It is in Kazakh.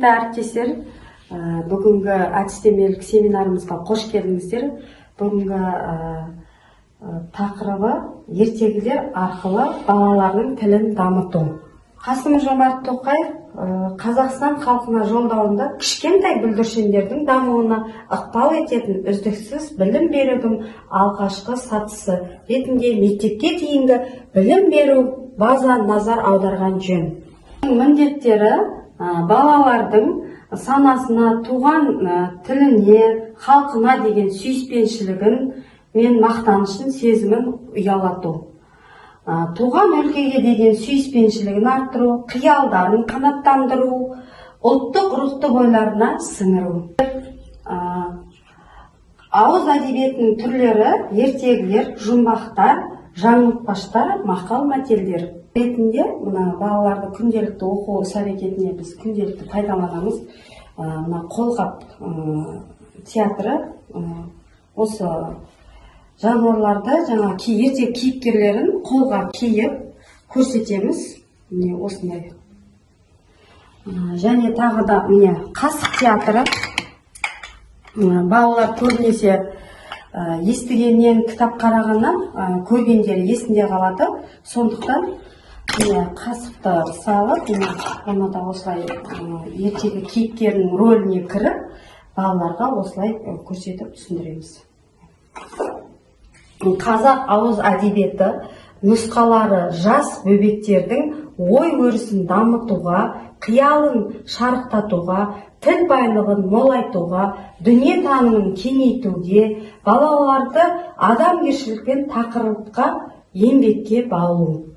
Құрметті әріптестер, бүгінгі әдістемелік семинарымызға қош келдіңіздер. Бүгінгі тақырыбы ертегілер арқылы балалардың тілін дамыту. Қасым-Жомарт Тоқаев Қазақстан халқына жолдауында кішкентай бүлдіршіндердің дамуына ықпал ететін үздіксіз білім берудің алғашқы сатысы ретінде мектепке дейінгі білім беру база назар аударған жөн. Міндеттері балалардың санасына, туған тіліне, халқына деген сүйіспеншілігін мен мақтанышын сезімін ұялату. Туған өлкеге деген сүйіспеншілігін арттыру, қиялдарын қанаттандыру, ұлттық рухты бойларына сіңіру. Ауыз әдебиетінің түрлері ертегілер, жұмбақтар, жаңылтпаштар, мақал-мәтелдер ретінде мына балаларды күнделікті оқу іс-әрекетіне біз күнделікті пайдаланамыз. Мына қолғап театры осы жануарларды, жаңа ертегі кейіпкерлерін қолға киіп көрсетеміз. Міне осындай. Және тағы да міне қасық театры. Балалар көбінесе естігеннен, кітап қарағаннан көргендері есінде қалады. Сондықтан қасықты салып, оны да осылай ертегі кейіпкерінің рөліне кіріп, балаларға осылай көрсетіп түсіндіреміз. Қазақ ауыз әдебиеті нұсқалары жас бөбектердің ой өрісін дамытуға, қиялын шарықтатуға, тіл байлығын молайтуға, дүние танымын кеңейтуге, балаларды адамгершілік пен тақырыпқа, еңбекке баулу.